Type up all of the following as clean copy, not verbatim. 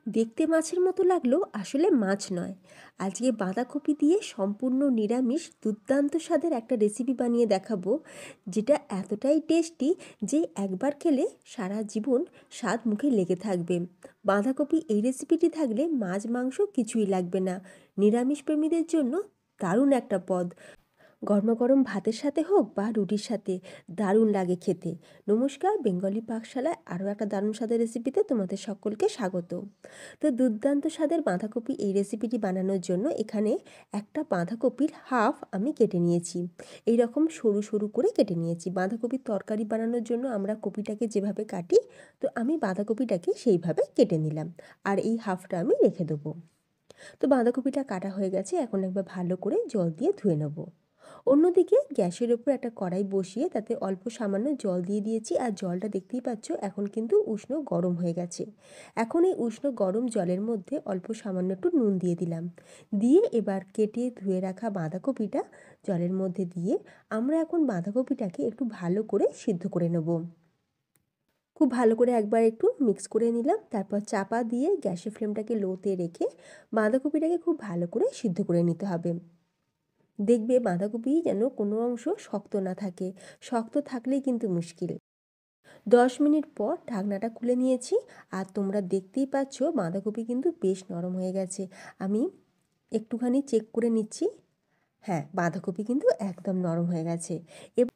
দেখতে মাছের মতো লাগলেও আসলে মাছ নয়। আজকে বাঁধাকপি দিয়ে সম্পূর্ণ নিরামিষ দুর্দান্ত স্বাদের একটা রেসিপি বানিয়ে দেখাবো, যেটা এতটাই টেস্টি যে একবার খেলে সারা জীবন স্বাদ মুখে লেগে থাকবে। বাঁধাকপি এই রেসিপিটি থাকলে মাছ মাংস কিছুই লাগবে না। নিরামিষ প্রেমীদের জন্য দারুণ একটা পদ। গরমাগরম ভাতের সাথে হোক বা রুটির সাথে দারুণ লাগে খেতে। নমস্কার, বেঙ্গলি পাকশালায় আরও একটা দারুণ স্বাদের রেসিপিতে তোমাদের সকলকে স্বাগত। তো দুর্দান্ত স্বাদের বাঁধাকপি এই রেসিপিটি বানানোর জন্য এখানে একটা বাঁধাকপির হাফ আমি কেটে নিয়েছি। এই রকম সরু সরু করে কেটে নিয়েছি। বাঁধাকপির তরকারি বানানোর জন্য আমরা কপিটাকে যেভাবে কাটি, তো আমি বাঁধাকপিটাকে সেইভাবে কেটে নিলাম। আর এই হাফটা আমি রেখে দেবো। তো বাঁধাকপিটা কাটা হয়ে গেছে, এখন একবার ভালো করে জল দিয়ে ধুয়ে নেব। অন্যদিকে গ্যাসের ওপর একটা কড়াই বসিয়ে তাতে অল্প সামান্য জল দিয়ে দিয়েছি, আর জলটা দেখতেই পাচ্ছ এখন কিন্তু উষ্ণ গরম হয়ে গেছে। এখন এই উষ্ণ গরম জলের মধ্যে অল্প সামান্য একটু নুন দিয়ে দিলাম। দিয়ে এবার কেটে ধুয়ে রাখা বাঁধাকপিটা জলের মধ্যে দিয়ে আমরা এখন বাঁধাকপিটাকে একটু ভালো করে সিদ্ধ করে নেব। খুব ভালো করে একবার একটু মিক্স করে নিলাম, তারপর চাপা দিয়ে গ্যাসের ফ্লেমটাকে লোতে রেখে বাঁধাকপিটাকে খুব ভালো করে সিদ্ধ করে নিতে হবে। দেখবে বাঁধাকপি যেন কোনো অংশ শক্ত না থাকে, শক্ত থাকলেই কিন্তু মুশকিল। 10 মিনিট পর ঢাকনাটা খুলে নিয়েছি, আর তোমরা দেখতেই পাচ্ছ বাঁধাকপি কিন্তু বেশ নরম হয়ে গেছে। আমি একটুখানি চেক করে নিচ্ছি। হ্যাঁ, বাঁধাকপি কিন্তু একদম নরম হয়ে গেছে।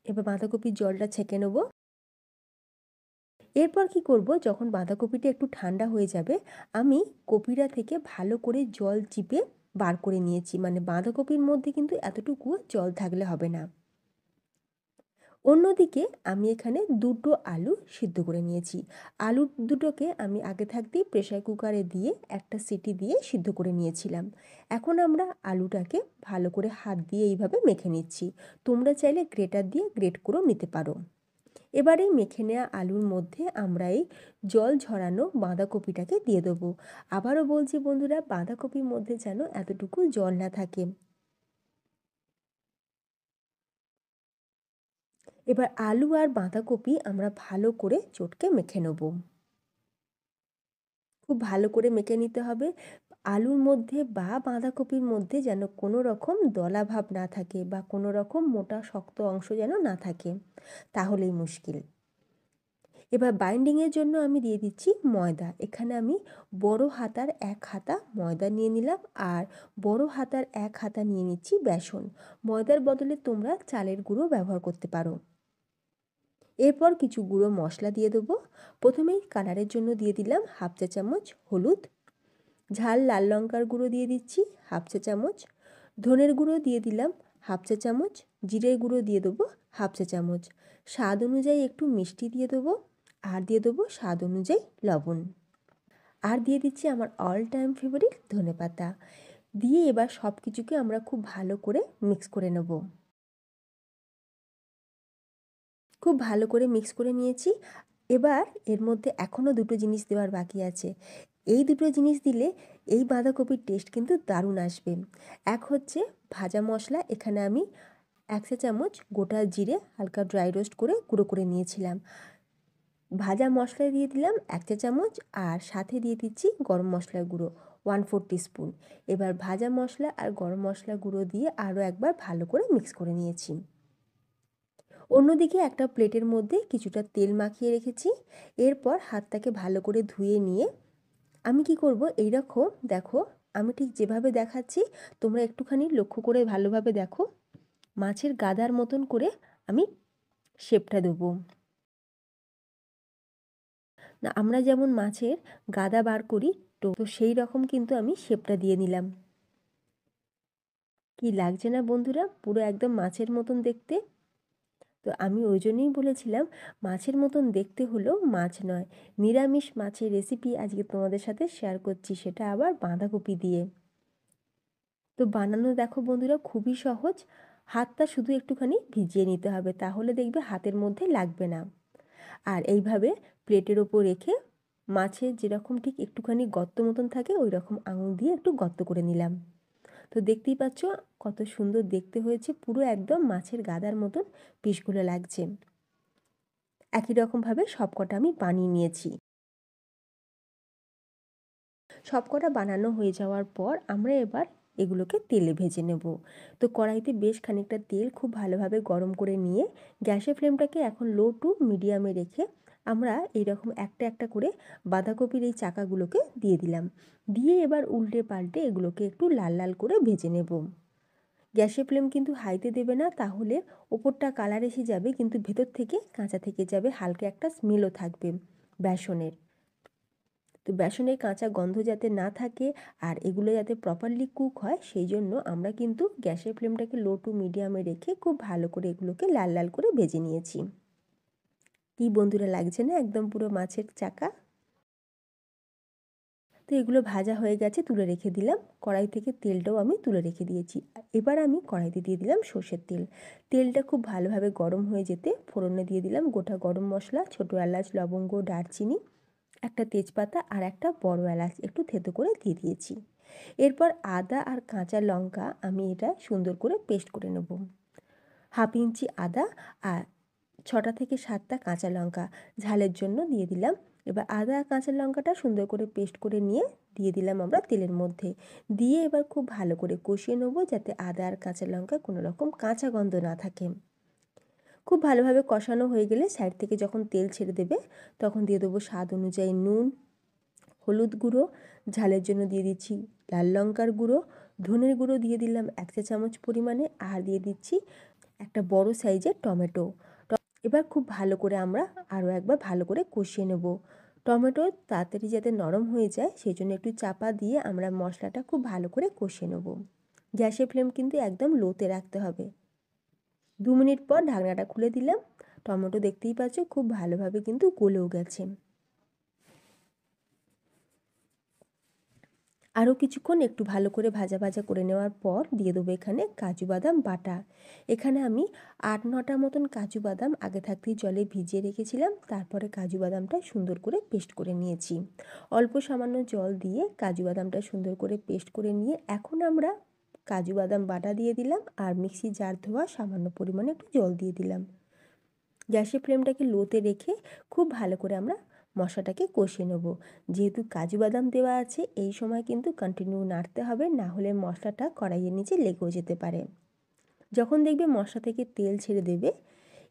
এবার বাঁধাকপির জলটা ছেঁকে নেব। এরপর কি করব, যখন বাঁধাকপিটা একটু ঠান্ডা হয়ে যাবে, আমি কপিটা থেকে ভালো করে জল চিপে বার করে নিয়েছি। মানে বাঁধাকপির মধ্যে কিন্তু এতটুকু জল থাকলে হবে না। অন্যদিকে আমি এখানে দুটো আলু সিদ্ধ করে নিয়েছি। আলু দুটোকে আমি আগে থাকতেই প্রেসার কুকারে দিয়ে একটা সিটি দিয়ে সিদ্ধ করে নিয়েছিলাম। এখন আমরা আলুটাকে ভালো করে হাত দিয়ে এইভাবে মেখে নিচ্ছি। তোমরা চাইলে গ্রেটার দিয়ে গ্রেট করেও নিতে পারো। এবার এই মেখে নেওয়া আলুর মধ্যে আমরা এই জল ঝরানো বাঁধাকপিটাকে দিয়ে দেবো। আবারও বলছি বন্ধুরা, বাঁধাকপির মধ্যে যেন এতটুকু জল না থাকে। এবার আলু আর বাঁধাকপি আমরা ভালো করে চটকে মেখে নেব। খুব ভালো করে মেখে নিতে হবে। আলুর মধ্যে বা বাঁধাকপির মধ্যে যেন কোনো রকম দলাভাব না থাকে, বা কোনো রকম মোটা শক্ত অংশ যেন না থাকে, তাহলেই মুশকিল। এবার বাইন্ডিংয়ের জন্য আমি দিয়ে দিচ্ছি ময়দা। এখানে আমি বড় হাতার 1 হাতা ময়দা নিয়ে নিলাম, আর বড় হাতার 1 হাতা নিয়ে নিচ্ছি বেসন। ময়দার বদলে তোমরা চালের গুঁড়ো ব্যবহার করতে পারো। এরপর কিছু গুঁড়ো মশলা দিয়ে দেবো। প্রথমেই কালারের জন্য দিয়ে দিলাম হাফ চা চামচ হলুদ। ঝাল লাল লঙ্কার গুঁড়ো দিয়ে দিচ্ছি হাফ চা চামচ। ধনের গুঁড়ো দিয়ে দিলাম হাফ চা চামচ। জিরের গুঁড়ো দিয়ে দেবো হাফ চা চামচ। স্বাদ অনুযায়ী একটু মিষ্টি দিয়ে দেবো, আর দিয়ে দেবো স্বাদ অনুযায়ী লবণ। আর দিয়ে দিচ্ছি আমার অল টাইম ফেভারিট ধনেপাতা। দিয়ে এবার সব কিছুকে আমরা খুব ভালো করে মিক্স করে নেব। খুব ভালো করে মিক্স করে নিয়েছি। এবার এর মধ্যে এখনও দুটো জিনিস দেওয়ার বাকি আছে। এই দুটো জিনিস দিলে এই বাঁধাকপির টেস্ট কিন্তু দারুণ আসবে। এক হচ্ছে ভাজা মশলা। এখানে আমি 1 চা চামচ গোটা জিরে হালকা ড্রাই রোস্ট করে গুঁড়ো করে নিয়েছিলাম। ভাজা মশলা দিয়ে দিলাম 1 চা চামচ, আর সাথে দিয়ে দিচ্ছি গরম মশলার গুঁড়ো 1/4 টিস্পুন। এবার ভাজা মশলা আর গরম মশলা গুঁড়ো দিয়ে আরও একবার ভালো করে মিক্স করে নিয়েছি। অন্যদিকে একটা প্লেটের মধ্যে কিছুটা তেল মাখিয়ে রেখেছি। এরপর হাতটাকে ভালো করে ধুয়ে নিয়ে আমি কি করব, এইরকম দেখো, আমি ঠিক যেভাবে দেখাচ্ছি তোমরা একটুখানি লক্ষ্য করে ভালোভাবে দেখো। মাছের গাদার মতন করে আমি শেপটা দেবো। না, আমরা যেমন মাছের গাদা বার করি, তো সেই রকম কিন্তু আমি শেপটা দিয়ে নিলাম। কি লাগছে না বন্ধুরা, পুরো একদম মাছের মতন দেখতে। তো আমি ওই জন্যই বলেছিলাম মাছের মতন দেখতে হলেও মাছ নয়, নিরামিষ মাছের রেসিপি আজকে তোমাদের সাথে শেয়ার করছি, সেটা আবার বাঁধাকপি দিয়ে। তো বানানো দেখো বন্ধুরা খুবই সহজ। হাতটা শুধু একটুখানি ভিজিয়ে নিতে হবে, তাহলে দেখবে হাতের মধ্যে লাগবে না। আর এইভাবে প্লেটের ওপর রেখে মাছের যেরকম ঠিক একটুখানি গর্ত মতন থাকে ওই রকম আঙুল দিয়ে একটু গর্ত করে নিলাম। তো দেখতেই পাচ্ছ কত সুন্দর দেখতে হয়েছে, পুরো একদম মাছের গাদার মতন পিসগুলো লাগছে। একই রকমভাবে সবকটা আমি বানিয়ে নিয়েছি। সবকটা বানানো হয়ে যাওয়ার পর আমরা এবার এগুলোকে তেলে ভেজে নেব। তো কড়াইতে বেশ খানিকটা তেল খুব ভালোভাবে গরম করে নিয়ে গ্যাসের ফ্লেমটাকে এখন লো টু মিডিয়ামে রেখে আমরা এইরকম একটা একটা করে বাঁধাকপির এই চাকাগুলোকে দিয়ে দিলাম। দিয়ে এবার উল্টে পাল্টে এগুলোকে একটু লাল লাল করে ভেজে নেব। গ্যাসের ফ্লেম কিন্তু হাইতে দেবে না, তাহলে ওপরটা কালার এসে যাবে কিন্তু ভেতর থেকে কাঁচা থেকে যাবে, হালকা একটা স্মেলও থাকবে বেসনের। তো বেসনের কাঁচা গন্ধ যাতে না থাকে আর এগুলো যাতে প্রপারলি কুক হয় সেই জন্য আমরা কিন্তু গ্যাসের ফ্লেমটাকে লো টু মিডিয়ামে রেখে খুব ভালো করে এগুলোকে লাল লাল করে ভেজে নিয়েছি। কি বন্ধুরা, লাগছে না একদম পুরো মাছের চাকা? তো এগুলো ভাজা হয়ে গেছে, তুলে রেখে দিলাম। কড়াই থেকে তেলটাও আমি তুলে রেখে দিয়েছি। এবার আমি কড়াইতে দিয়ে দিলাম সর্ষের তেল। তেলটা খুব ভালোভাবে গরম হয়ে যেতে ফোড়নে দিয়ে দিলাম গোটা গরম মশলা, ছোটো এলাচ, লবঙ্গ, দারচিনি, একটা তেজপাতা আর একটা বড় এলাচ একটু থেতো করে দিয়ে দিয়েছি। এরপর আদা আর কাঁচা লঙ্কা আমি এটা সুন্দর করে পেস্ট করে নেব। হাফ ইঞ্চি আদা আর 6টা থেকে 7টা কাঁচা লঙ্কা ঝালের জন্য দিয়ে দিলাম। এবার আদা আর কাঁচা লঙ্কাটা সুন্দর করে পেস্ট করে নিয়ে দিয়ে দিলাম আমরা তেলের মধ্যে। দিয়ে এবার খুব ভালো করে কষিয়ে নেব যাতে আদা আর কাঁচা লঙ্কা কোনো রকম কাঁচা গন্ধ না থাকে। খুব ভালোভাবে কষানো হয়ে গেলে সাইড থেকে যখন তেল ছেড়ে দেবে তখন দিয়ে দেবো স্বাদ অনুযায়ী নুন, হলুদ গুঁড়ো, ঝালের জন্য দিয়ে দিচ্ছি লাল লঙ্কার গুঁড়ো, ধনের গুঁড়ো দিয়ে দিলাম 1 চা চামচ পরিমাণে, আর দিয়ে দিচ্ছি একটা বড় সাইজের টমেটো। এবার খুব ভালো করে আমরা আরও একবার ভালো করে কষিয়ে নেব। টমেটো তাড়াতাড়ি যাতে নরম হয়ে যায় সেই জন্য একটু চাপা দিয়ে আমরা মশলাটা খুব ভালো করে কষিয়ে নেব। গ্যাসের ফ্লেম কিন্তু একদম লোতে রাখতে হবে। 2 মিনিট পর ঢাকনাটা খুলে দিলাম। টমেটো দেখতেই পাচ্ছ খুব ভালোভাবে কিন্তু গলেও গেছে। আরও কিছুক্ষণ একটু ভালো করে ভাজা ভাজা করে নেওয়ার পর দিয়ে দেবো এখানে কাজু বাদাম বাটা। এখানে আমি 8-9টা মতন কাজু বাদাম আগে থাকতেই জলে ভিজিয়ে রেখেছিলাম, তারপরে কাজু বাদামটা সুন্দর করে পেস্ট করে নিয়েছি। অল্প সামান্য জল দিয়ে কাজু বাদামটা সুন্দর করে পেস্ট করে নিয়ে এখন আমরা কাজু বাদাম বাটা দিয়ে দিলাম আর মিক্সি জার ধোয়া সামান্য পরিমাণে একটু জল দিয়ে দিলাম। গ্যাসের ফ্লেমটাকে লোতে রেখে খুব ভালো করে আমরা মশলাটাকে কষিয়ে নেব। যেহেতু কাজু বাদাম দেওয়া আছে এই সময় কিন্তু কন্টিনিউ নাড়তে হবে, না হলে মশলাটা কড়াইয়ের নিচে লেগেও যেতে পারে। যখন দেখবে মশলা থেকে তেল ছেড়ে দেবে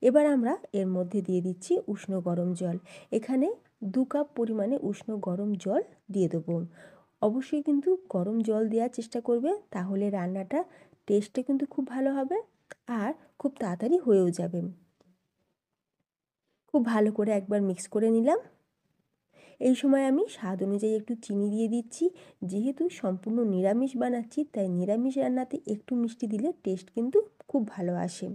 এবার আমরা এর মধ্যে দিয়ে দিচ্ছি উষ্ণ গরম জল। এখানে 2 কাপ পরিমাণে উষ্ণ গরম জল দিয়ে দেবো। অবশ্যই কিন্তু গরম জল দেওয়ার চেষ্টা করবে, তাহলে রান্নাটা টেস্টটা কিন্তু খুব ভালো হবে আর খুব তাড়াতাড়ি হয়েও যাবে। খুব ভালো করে একবার মিক্স করে নিলাম। এই সময় আমি স্বাদ অনুযায়ী একটু চিনি দিয়ে দিচ্ছি। যেহেতু সম্পূর্ণ নিরামিষ বানাচ্ছি তাই নিরামিষ রান্নাতে একটু মিষ্টি দিলে টেস্ট কিন্তু খুব ভালো আসে।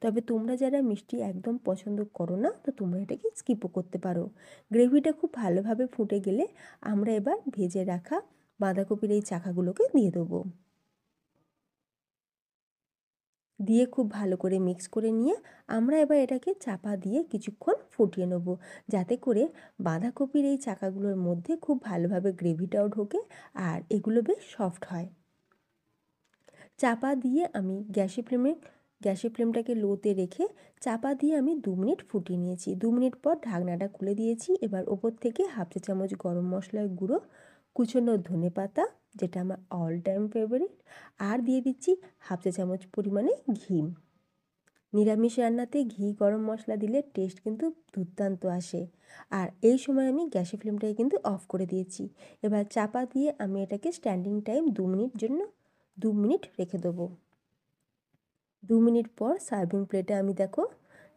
তবে তোমরা যারা মিষ্টি একদম পছন্দ করো না তো তোমরা এটাকে স্কিপও করতে পারো। গ্রেভিটা খুব ভালোভাবে ফুটে গেলে আমরা এবার ভেজে রাখা বাঁধাকপির এই চাকাগুলোকে দিয়ে দেবো। দিয়ে খুব ভালো করে মিক্স করে নিয়ে আমরা এবার এটাকে চাপা দিয়ে কিছুক্ষণ ফুটিয়ে নেব, যাতে করে বাঁধাকপির এই চাকাগুলোর মধ্যে খুব ভালোভাবে গ্রেভিটাও ঢোকে আর এগুলো বেশ সফট হয়। চাপা দিয়ে আমি গ্যাসের ফ্লেমটাকে লোতে রেখে চাপা দিয়ে আমি 2 মিনিট ফুটিয়ে নিয়েছি। 2 মিনিট পর ঢাকনাটা খুলে দিয়েছি। এবার ওপর থেকে হাফ চা চামচ গরম মশলার গুঁড়ো, কুচনো ধনেপাতা যেটা আমার অল টাইম ফেভারিট, আর দিয়ে দিচ্ছি হাফ চা চামচ পরিমাণে ঘি। নিরামিষ রান্নাতে ঘি গরম মশলা দিলে টেস্ট কিন্তু দুর্দান্ত আসে। আর এই সময় আমি গ্যাসের ফ্লেমটাকে কিন্তু অফ করে দিয়েছি। এবার চাপা দিয়ে আমি এটাকে স্ট্যান্ডিং টাইম 2 মিনিট রেখে দেবো। 2 মিনিট পর সার্ভিং প্লেটে আমি দেখো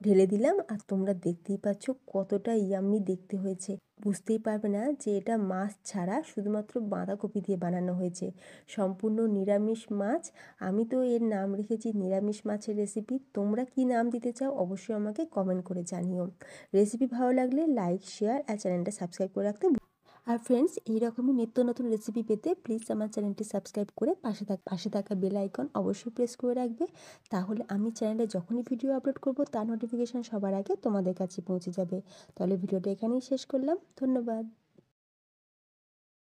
ঢেলে দিলাম আর তোমরা দেখতেই পাচ্ছ কতটা ইয়াম্মি দেখতে হয়েছে। বুঝতেই পারবে না যে এটা মাছ ছাড়া শুধুমাত্র বাঁধাকপি দিয়ে বানানো হয়েছে। সম্পূর্ণ নিরামিষ মাছ। আমি তো এর নাম রেখেছি নিরামিষ মাছের রেসিপি। তোমরা কি নাম দিতে চাও অবশ্যই আমাকে কমেন্ট করে জানিও। রেসিপি ভালো লাগলে লাইক, শেয়ার আর চ্যানেলটা সাবস্ক্রাইব করে রাখতে। আর ফ্রেন্ডস, এইরকমই নিত্য নতুন রেসিপি পেতে প্লিজ আমার চ্যানেলটি সাবস্ক্রাইব করে পাশে থাকা বেল আইকন অবশ্যই প্রেস করে রাখবে। তাহলে আমি চ্যানেলে যখনই ভিডিও আপলোড করব তার নোটিফিকেশান সবার আগে তোমাদের কাছে পৌঁছে যাবে। তাহলে ভিডিওটা এখানেই শেষ করলাম। ধন্যবাদ।